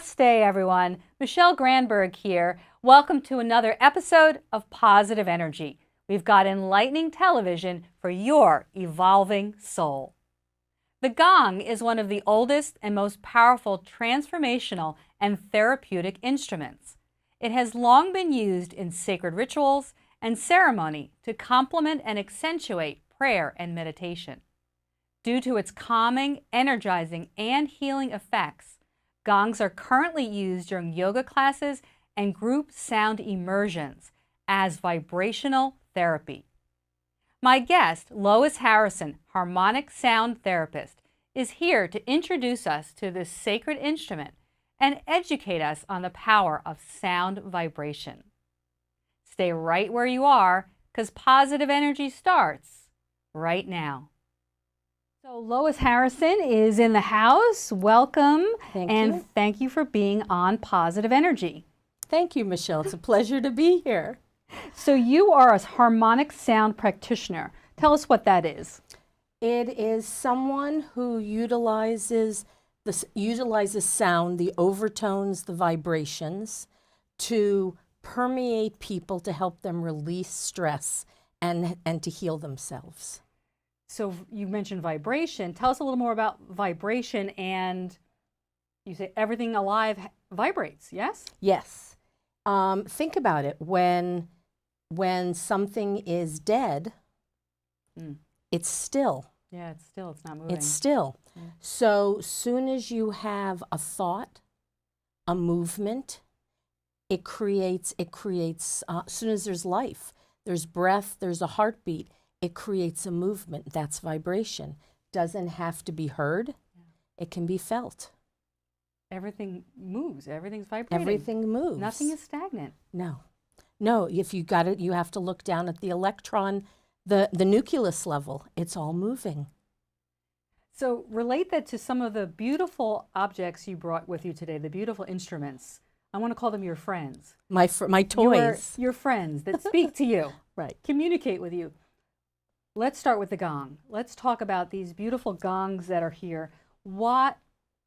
Namaste, everyone. Michele Granberg here. Welcome to another episode of Positive Energy. We've got enlightening television for your evolving soul. The gong is one of the oldest and most powerful transformational and therapeutic instruments. It has long been used in sacred rituals and ceremony to complement and accentuate prayer and meditation. Due to its calming, energizing, and healing effects, gongs are currently used during yoga classes and group sound immersions as vibrational therapy. My guest, Lois Harrison, harmonic sound therapist, is here to introduce us to this sacred instrument and educate us on the power of sound vibration. Stay right where you are, because positive energy starts right now. So Lois Harrison is in the house. Welcome. Thank you. Thank you for being on Positive Energy. Thank you, Michele. It's a pleasure to be here. So you are a harmonic sound practitioner. Tell us what that is. It is someone who utilizes sound, the overtones, the vibrations, to permeate people to help them release stress and to heal themselves. So you mentioned vibration. Tell us a little more about vibration. And you say everything alive vibrates, yes? Yes. Think about it. When something is dead, it's still. Yeah, it's still. It's not moving. It's still. Yeah. So soon as you have a thought, a movement, it creates, as soon as there's life, there's breath, there's a heartbeat, it creates a movement. That's vibration. Doesn't have to be heard. Yeah. It can be felt. Everything moves. Everything's vibrating. Everything moves. Nothing is stagnant. No. If you got it, you have to look down at the electron, the nucleus level. It's all moving. So relate that to some of the beautiful objects you brought with you today, the beautiful instruments. I want to call them your friends. My toys. Your friends that speak to you. Right. Communicate with you. Let's start with the gong. Let's talk about these beautiful gongs that are here. What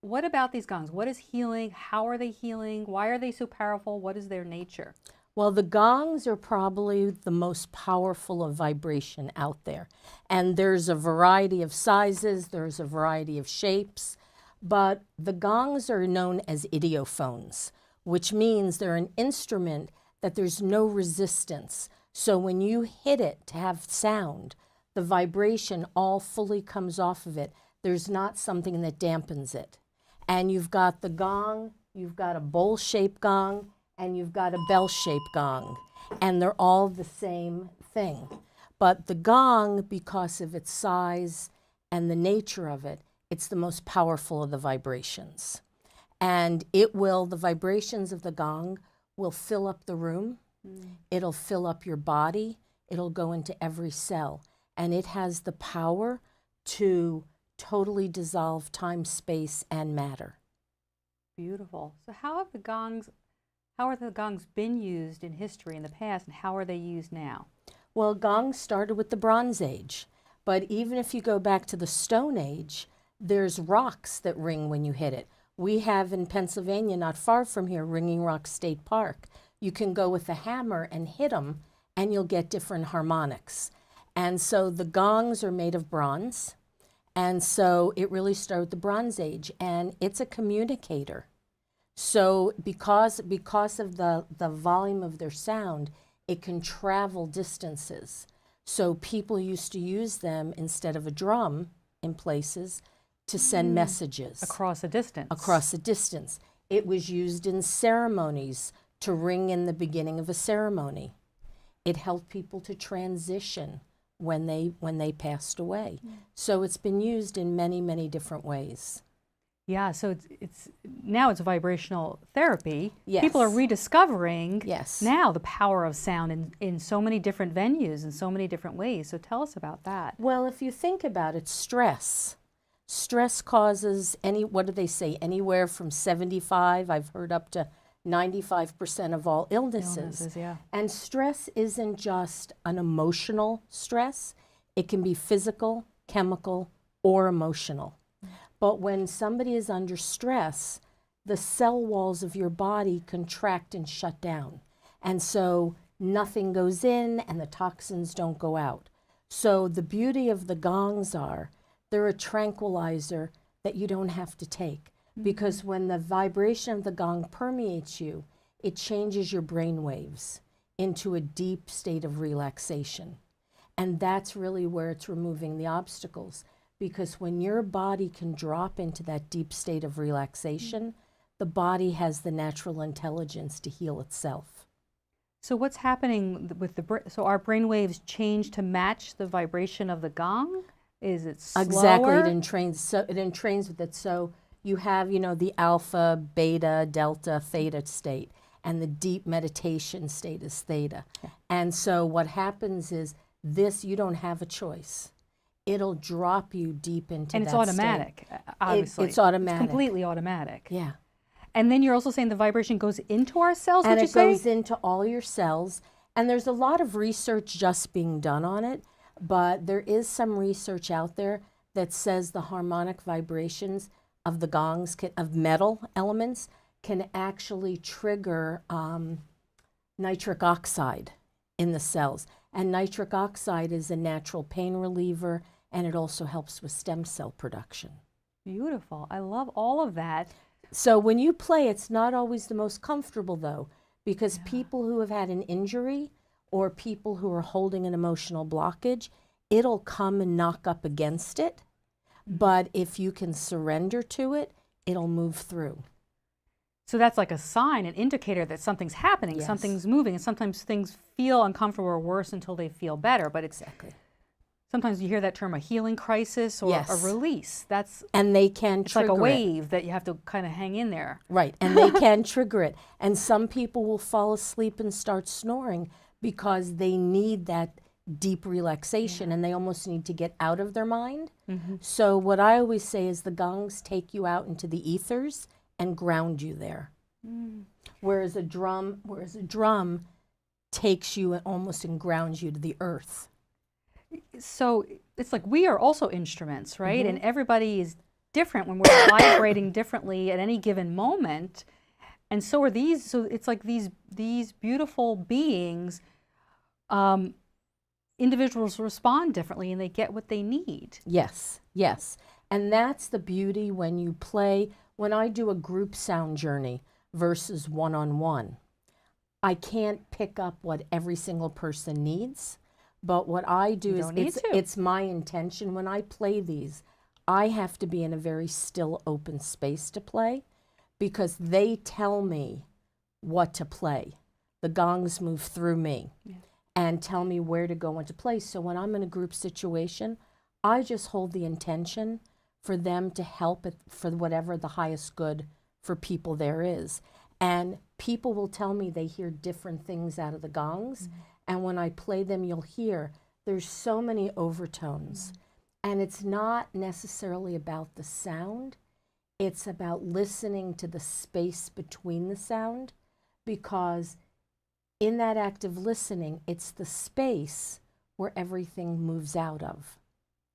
about these gongs? What is healing? How are they healing? Why are they so powerful? What is their nature? Well, the gongs are probably the most powerful of vibration out there. And there's a variety of sizes, there's a variety of shapes, but the gongs are known as idiophones, which means they're an instrument that there's no resistance. So when you hit it to have sound, the vibration all fully comes off of it. There's not something that dampens it. And you've got the gong, you've got a bowl-shaped gong, and you've got a bell-shaped gong. And they're all the same thing. But the gong, because of its size and the nature of it, it's the most powerful of the vibrations. And the vibrations of the gong will fill up the room. It'll fill up your body. It'll go into every cell. And it has the power to totally dissolve time, space, and matter. Beautiful. So how are the gongs been used in history in the past, and how are they used now? Well, gongs started with the Bronze Age. But even if you go back to the Stone Age, there's rocks that ring when you hit it. We have in Pennsylvania, not far from here, Ringing Rock State Park. You can go with a hammer and hit them, and you'll get different harmonics. And so the gongs are made of bronze. And so it really started with the Bronze Age, and it's a communicator. So because of the volume of their sound, it can travel distances. So people used to use them instead of a drum in places to send messages. Across a distance. Across a distance. It was used in ceremonies to ring in the beginning of a ceremony. It helped people to transition when they passed away. So it's been used in many, many different ways. Yeah, so now it's vibrational therapy. Yes. People are rediscovering Yes. now the power of sound in so many different venues, in so many different ways. So tell us about that. Well, if you think about it, stress causes what do they say, anywhere from 75, I've heard up to 95% of all illnesses. Yeah. And stress isn't just an emotional stress. It can be physical, chemical, or emotional. But when somebody is under stress, the cell walls of your body contract and shut down. And so nothing goes in and the toxins don't go out. So the beauty of the gongs are, they're a tranquilizer that you don't have to take. Because when the vibration of the gong permeates you, it changes your brain waves into a deep state of relaxation. And that's really where it's removing the obstacles. Because when your body can drop into that deep state of relaxation, the body has the natural intelligence to heal itself. So what's happening with so our brain waves change to match the vibration of the gong? Is it slower? Exactly, it entrains with it. So you have, you know, the alpha, beta, delta, theta state, and the deep meditation state is theta. Okay. And so what happens is this, you don't have a choice. It'll drop you deep into that state. And it's automatic, obviously. It's automatic. It's completely automatic. Yeah. And then you're also saying the vibration goes into our cells, and it goes into all your cells. And there's a lot of research just being done on it, but there is some research out there that says the harmonic vibrations of the gongs, of metal elements, can actually trigger nitric oxide in the cells. And nitric oxide is a natural pain reliever, and it also helps with stem cell production. Beautiful. I love all of that. So when you play, it's not always the most comfortable, though, because people who have had an injury or people who are holding an emotional blockage, it'll come and knock up against it. But if you can surrender to it, it'll move through. So that's like a sign, an indicator that something's happening, yes. Something's moving, and sometimes things feel uncomfortable or worse until they feel better. But it's sometimes you hear that term, a healing crisis or a release. And they can it's trigger like a wave that you have to kind of hang in there. Right, and they can trigger it. And some people will fall asleep and start snoring because they need that deep relaxation and they almost need to get out of their mind. So what I always say is the gongs take you out into the ethers and ground you there. Whereas a drum takes you almost and grounds you to the earth. So it's like we are also instruments, right? And everybody is different when we're vibrating differently at any given moment. And so are these. So it's like these beautiful beings, individuals respond differently and they get what they need. Yes, yes. And that's the beauty when you play. When I do a group sound journey versus one-on-one, I can't pick up what every single person needs. But what I do is it's my intention. When I play these, I have to be in a very still, open space to play because they tell me what to play. The gongs move through me and tell me where to go into place. So when I'm in a group situation, I just hold the intention for them to help it for whatever the highest good for people there is. And people will tell me they hear different things out of the gongs. And when I play them, you'll hear there's so many overtones. And it's not necessarily about the sound. It's about listening to the space between the sound, because in that act of listening, it's the space where everything moves out of,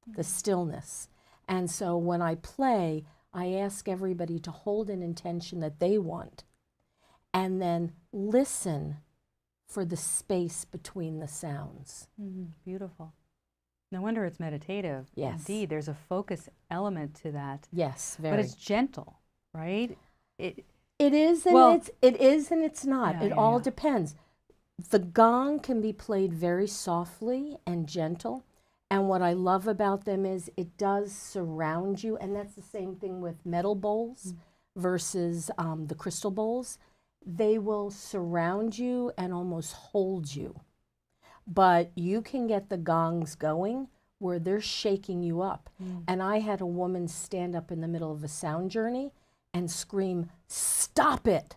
the stillness. And so when I play, I ask everybody to hold an intention that they want and then listen for the space between the sounds. Beautiful. No wonder it's meditative. Yes. Indeed, there's a focus element to that. Yes, very. But it's gentle, right? It is and it's not. It all depends. The gong can be played very softly and gentle. And what I love about them is it does surround you. And that's the same thing with metal bowls versus the crystal bowls. They will surround you and almost hold you. But you can get the gongs going where they're shaking you up. And I had a woman stand up in the middle of a sound journey and scream, "Stop it!"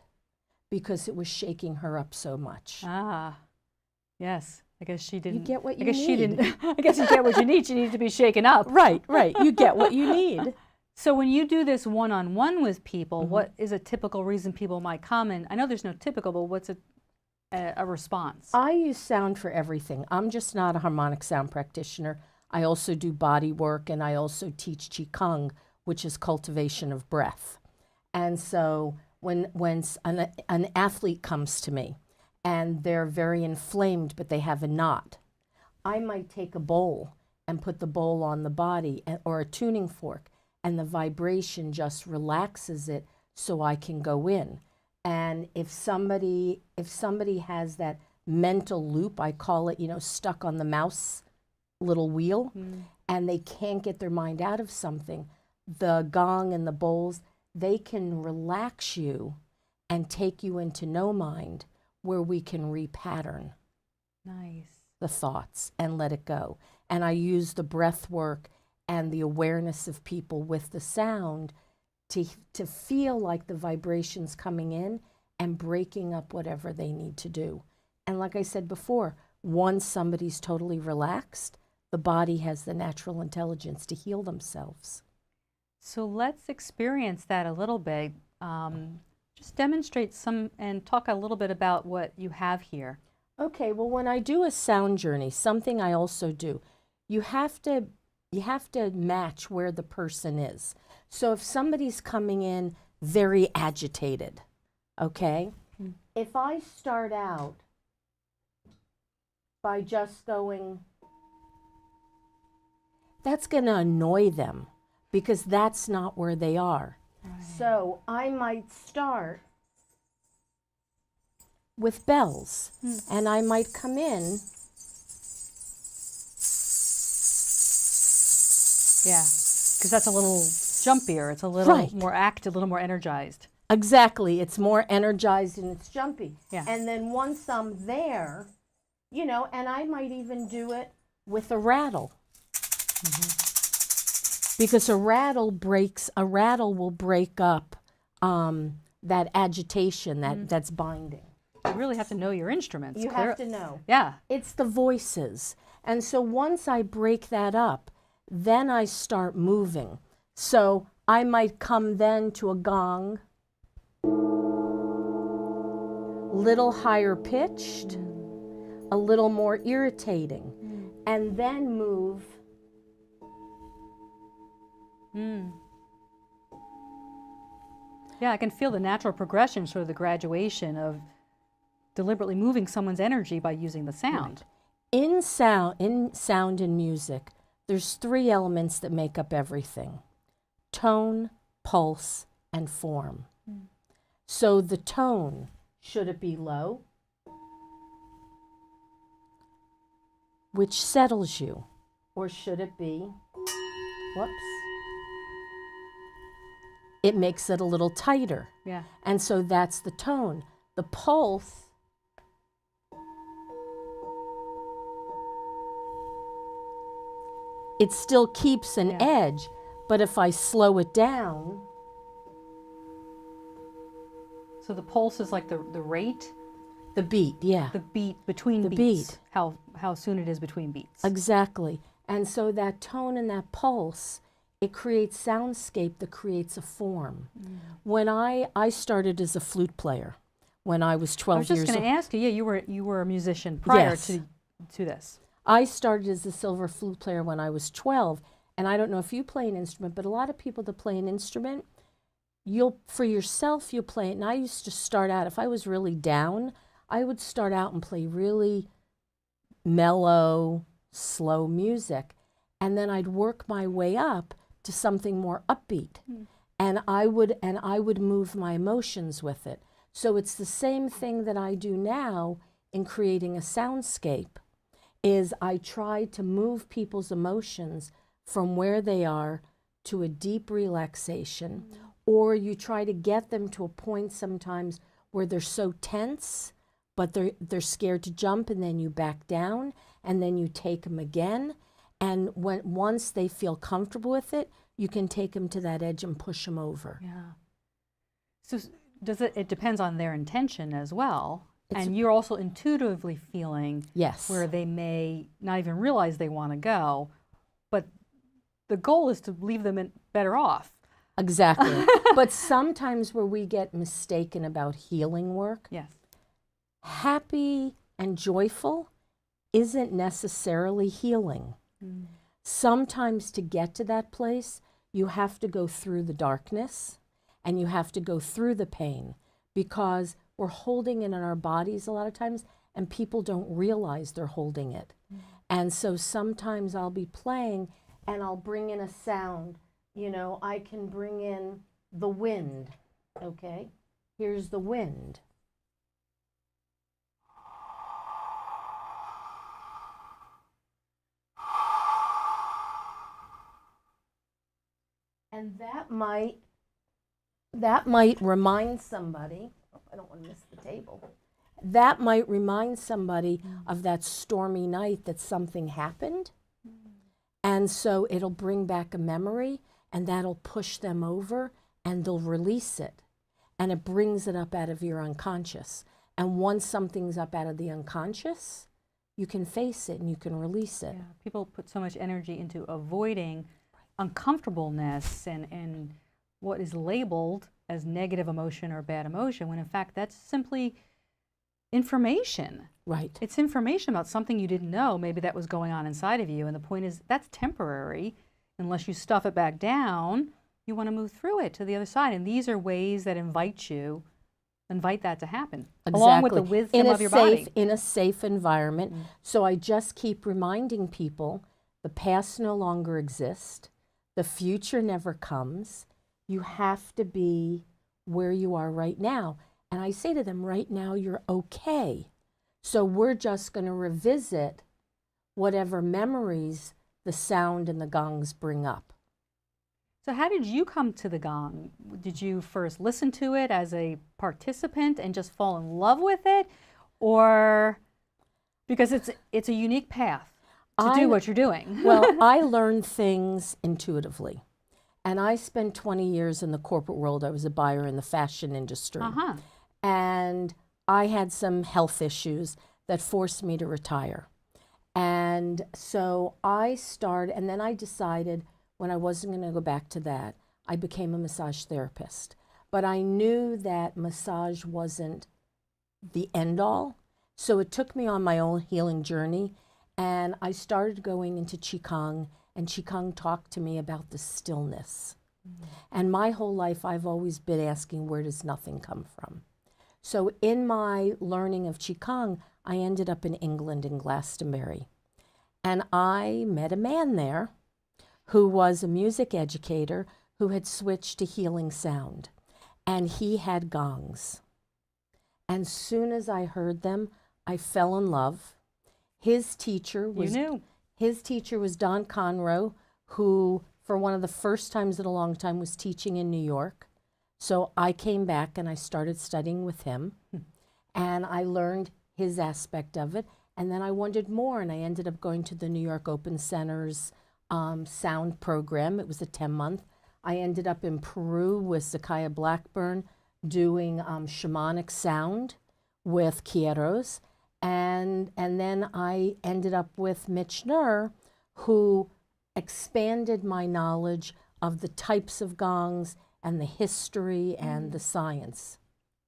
because it was shaking her up so much. Ah, yes. I guess she didn't. You get what you need. need. She didn't. I guess you get what you need. She needs to be shaken up. Right, right. You get what you need. So when you do this one-on-one with people, what is a typical reason people might come? And I know there's no typical, but what's a response? I use sound for everything. I'm just not a harmonic sound practitioner. I also do body work, and I also teach Qigong, which is cultivation of breath. And so an athlete comes to me and they're very inflamed, but they have a knot, I might take a bowl and put the bowl on the body or a tuning fork, and the vibration just relaxes it so I can go in. And if somebody has that mental loop, I call it, stuck on the mouse little wheel, and they can't get their mind out of something, the gong and the bowls, they can relax you and take you into no mind, where we can repattern the thoughts and let it go. And I use the breath work and the awareness of people with the sound to feel like the vibrations coming in and breaking up whatever they need to do. And like I said before, once somebody's totally relaxed, the body has the natural intelligence to heal themselves. So let's experience that a little bit. Just demonstrate some and talk a little bit about what you have here. Okay, well, when I do a sound journey, something I also do, you have to match where the person is. So if somebody's coming in very agitated, okay, if I start out by just going, that's going to annoy them because that's not where they are. Right. So I might start with bells, and I might come in. Yeah, because that's a little jumpier. It's a little more active, a little more energized. Exactly. It's more energized and it's jumpy. Yeah. And then once I'm there, and I might even do it with a rattle. Because a rattle will break up that agitation that's binding. You really have to know your instruments. You have to know. Yeah. It's the voices. And so once I break that up, then I start moving. So I might come then to a gong, little higher pitched, a little more irritating, and then move. Yeah, I can feel the natural progression, sort of the graduation of deliberately moving someone's energy by using the sound. Right. In sound and music, there's 3 elements that make up everything: tone, pulse, and form. So the tone, should it be low? Which settles you. Or should it be, it makes it a little tighter. Yeah. And so that's the tone. The pulse, it still keeps an edge, but if I slow it down. So the pulse is like the rate? The beat, yeah. The beat between the beats. Beat. How soon it is between beats. Exactly. And so that tone and that pulse, it creates soundscape that creates a form. When I started as a flute player when I was 12 years old. I was just going to ask you, you were a musician prior to this. I started as a silver flute player when I was 12, and I don't know if you play an instrument, but a lot of people that play an instrument, for yourself, you'll play it. And I used to start out, if I was really down, I would start out and play really mellow, slow music, and then I'd work my way up to something more upbeat, and I would move my emotions with it. So it's the same thing that I do now in creating a soundscape. Is I try to move people's emotions from where they are to a deep relaxation, or you try to get them to a point sometimes where they're so tense, but they're scared to jump, and then you back down, and then you take them again, and once they feel comfortable with it, you can take them to that edge and push them over. Yeah. So it depends on their intention as well. And you're also intuitively feeling where they may not even realize they want to go, but the goal is to leave them better off. Exactly. But sometimes where we get mistaken about healing work, happy and joyful isn't necessarily healing. Sometimes to get to that place, you have to go through the darkness, and you have to go through the pain, because we're holding it in our bodies a lot of times, and people don't realize they're holding it. And so sometimes I'll be playing and I'll bring in a sound. You know, I can bring in the wind, okay? Here's the wind. And that might remind somebody, oh, I don't want to miss the table. That might remind somebody of that stormy night that something happened. And so it'll bring back a memory, and that'll push them over, and they'll release it. And it brings it up out of your unconscious. And once something's up out of the unconscious, you can face it and you can release it. Yeah, people put so much energy into avoiding uncomfortableness and what is labeled as negative emotion or bad emotion, when in fact that's simply information. Right. It's information about something you didn't know, maybe that was going on inside of you. And the point is, that's temporary. Unless you stuff it back down, you want to move through it to the other side. And these are ways that invite that to happen. Exactly. Along with the wisdom of your body. In a safe environment. So I just keep reminding people, the past no longer exists. The future never comes. You have to be where you are right now. And I say to them, right now you're okay. So we're just going to revisit whatever memories the sound and the gongs bring up. So how did you come to the gong? Did you first listen to it as a participant and just fall in love with it? Or because it's a unique path to do what you're doing? Well, I learn things intuitively. And I spent 20 years in the corporate world. I was a buyer in the fashion industry. And I had some health issues that forced me to retire. And so I started, and then I decided when I wasn't going to go back to that, I became a massage therapist. But I knew that massage wasn't the end all. So it took me on my own healing journey. And I started going into Qigong, and Qigong talked to me about the stillness. And my whole life, I've always been asking, where does nothing come from? So in my learning of Qigong, I ended up in England, in Glastonbury. And I met a man there who was a music educator who had switched to healing sound. And he had gongs. And soon as I heard them, I fell in love. His teacher was Don Conroe, who for one of the first times in a long time was teaching in New York. So I came back and I started studying with him, and I learned his aspect of it. And then I wanted more, and I ended up going to the New York Open Center's sound program. It was a 10-month. I ended up in Peru with Zakiya Blackburn doing shamanic sound with Quieros. And then I ended up with Mitch Nur, who expanded my knowledge of the types of gongs and the history and the science.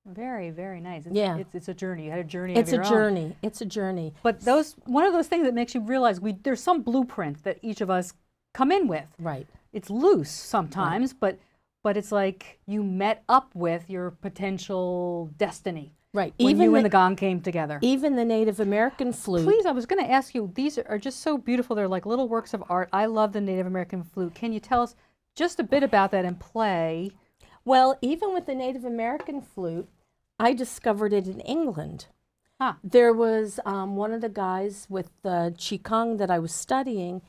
Very, very nice. It's a journey. You had a journey of your own. It's a journey. But one of those things that makes you realize there's some blueprint that each of us come in with. Right. It's loose sometimes, right. but it's like you met up with your potential destiny. Right. When you and the gong came together. Even the Native American flute. Please, I was going to ask you, these are just so beautiful. They're like little works of art. I love the Native American flute. Can you tell us just a bit about that and play? Well, even with the Native American flute, I discovered it in England. There was one of the guys with the Qigong that I was studying.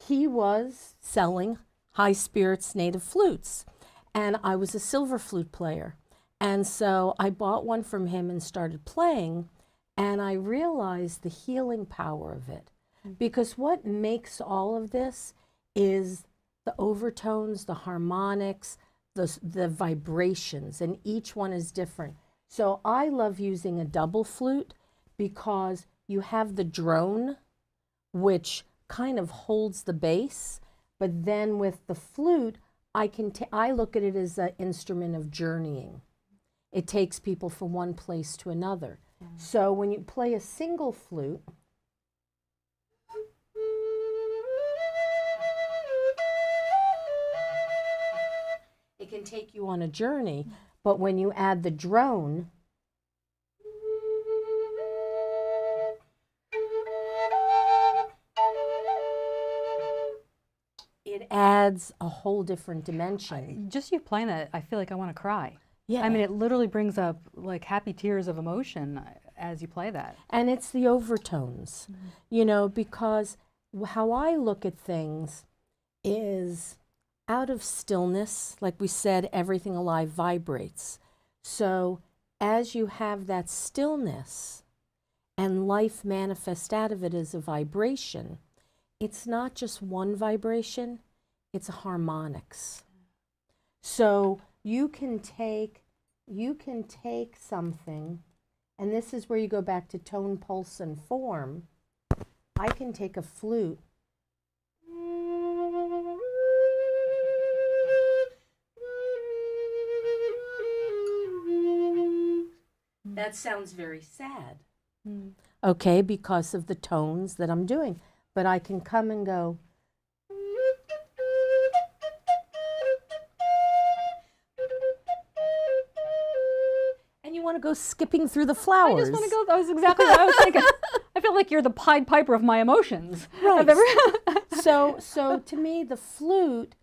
He was selling high spirits native flutes, and I was a silver flute player. And so I bought one from him and started playing, and I realized the healing power of it. Because what makes all of this is the overtones, the harmonics, the vibrations, and each one is different. So I love using a double flute because you have the drone, which kind of holds the bass, but then with the flute, I look at it as an instrument of journeying. It takes people from one place to another. So when you play a single flute, it It can take you on a journey, but when you add the drone, it adds a whole different dimension. Just you playing that, I feel like I want to cry. Yeah. I mean, it literally brings up like happy tears of emotion as you play that. And it's the overtones, you know, because how I look at things is out of stillness, like we said, everything alive vibrates. So as you have that stillness and life manifest out of it as a vibration, it's not just one vibration, it's a harmonics. So you can take something, and this is where you go back to tone, pulse, and form. I can take a flute that sounds very sad, okay, because of the tones that I'm doing. But I can come and go, and you want to go skipping through the flowers. I just want to go, that was exactly what I was thinking. I feel like you're the Pied Piper of my emotions. Right. So to me, the flute,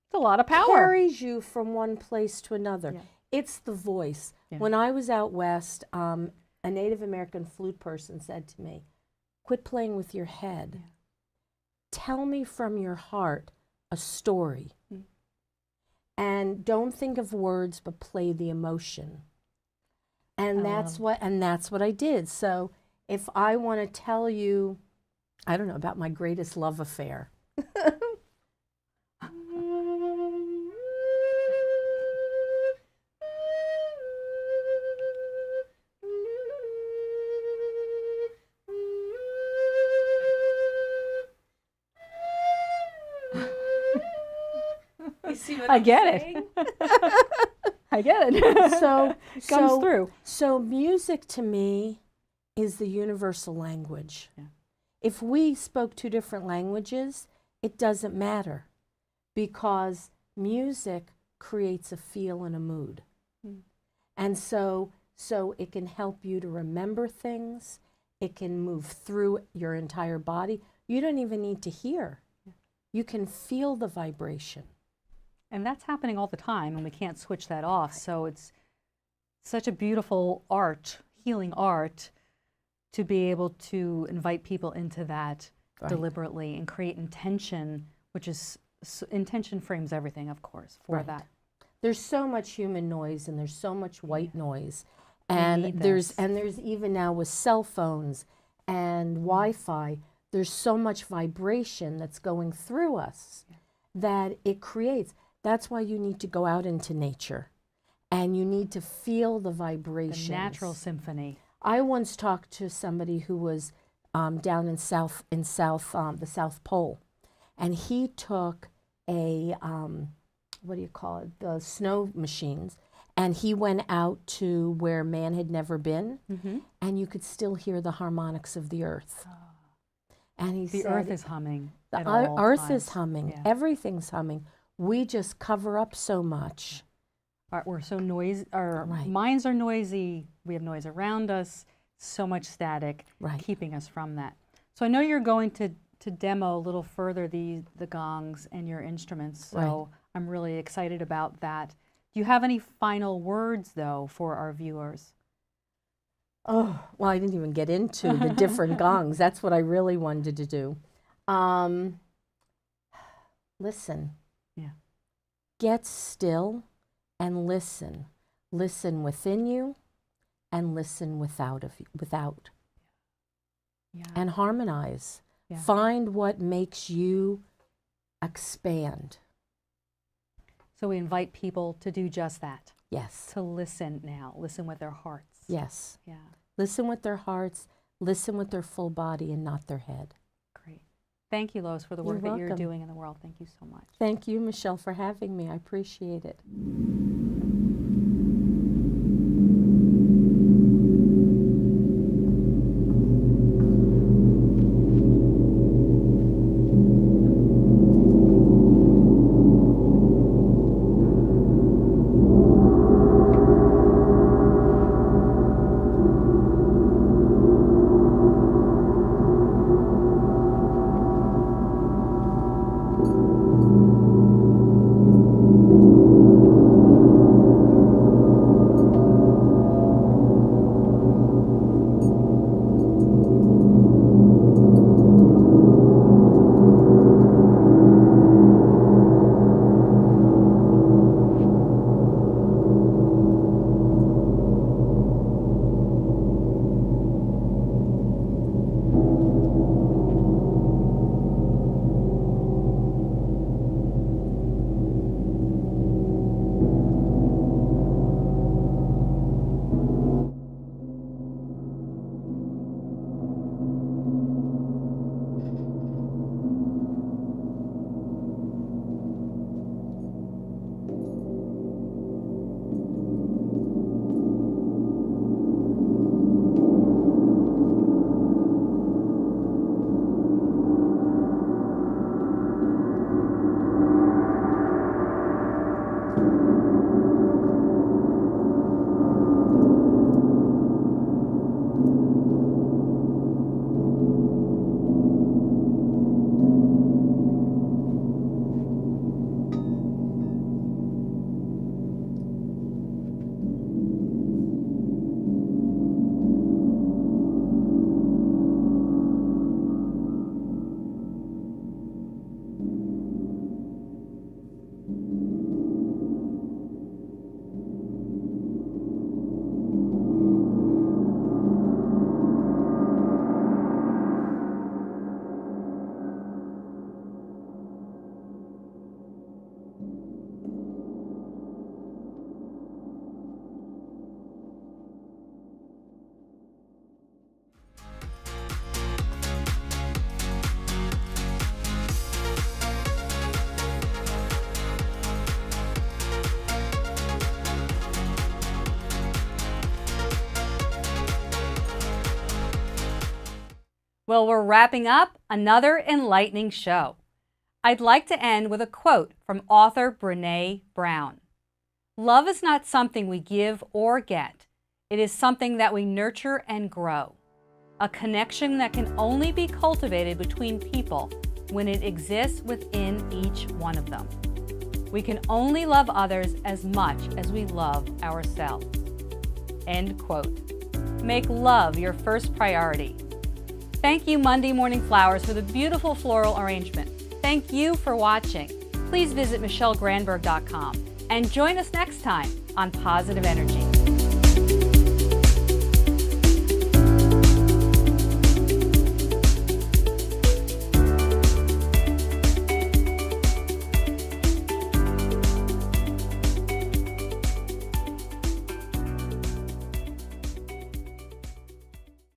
it's a lot of power. Carries you from one place to another. Yeah. It's the voice. Yeah. When I was out west, a Native American flute person said to me, quit playing with your head. Yeah. Tell me from your heart a story. And don't think of words, but play the emotion. And that's what I did. So if I want to tell you, I don't know, about my greatest love affair. You see what I'm saying? I get it. So comes through. So music to me is the universal language. Yeah. If we spoke two different languages, it doesn't matter, because music creates a feel and a mood. And so it can help you to remember things. It can move through your entire body. You don't even need to hear. You can feel the vibration. And that's happening all the time, and we can't switch that off. So it's such a beautiful art, healing art, to be able to invite people into that deliberately and create intention, which is, intention frames everything, of course, for that. There's so much human noise, and there's so much white noise. And there's even now with cell phones and Wi-Fi, there's so much vibration that's going through us that it creates. That's why you need to go out into nature, and you need to feel the vibrations. The natural symphony. I once talked to somebody who was down in the South Pole, and he took a what do you call it? The snow machines, and he went out to where man had never been, and you could still hear the harmonics of the earth. And he said, the earth is humming. The earth is humming. Yeah. Everything's humming. We just cover up so much. We're so noisy. Our minds are noisy. We have noise around us. So much static, keeping us from that. So I know you're going to demo a little further the gongs and your instruments. So I'm really excited about that. Do you have any final words, though, for our viewers? Oh, well, I didn't even get into the different gongs. That's what I really wanted to do. Listen. Yeah. Get still and listen. Listen within you and listen without. Yeah. And harmonize. Yeah. Find what makes you expand. So we invite people to do just that. Yes. To listen now. Listen with their hearts. Yes. Yeah. Listen with their hearts. Listen with their full body and not their head. Great. Thank you, Lois, for the work that you're doing in the world. Thank you so much. Thank you, Michelle, for having me. I appreciate it. Well, we're wrapping up another enlightening show. I'd like to end with a quote from author Brené Brown. Love is not something we give or get. It is something that we nurture and grow. A connection that can only be cultivated between people when it exists within each one of them. We can only love others as much as we love ourselves. End quote. Make love your first priority. Thank you, Monday Morning Flowers, for the beautiful floral arrangement. Thank you for watching. Please visit michellegranberg.com and join us next time on Positive Energy.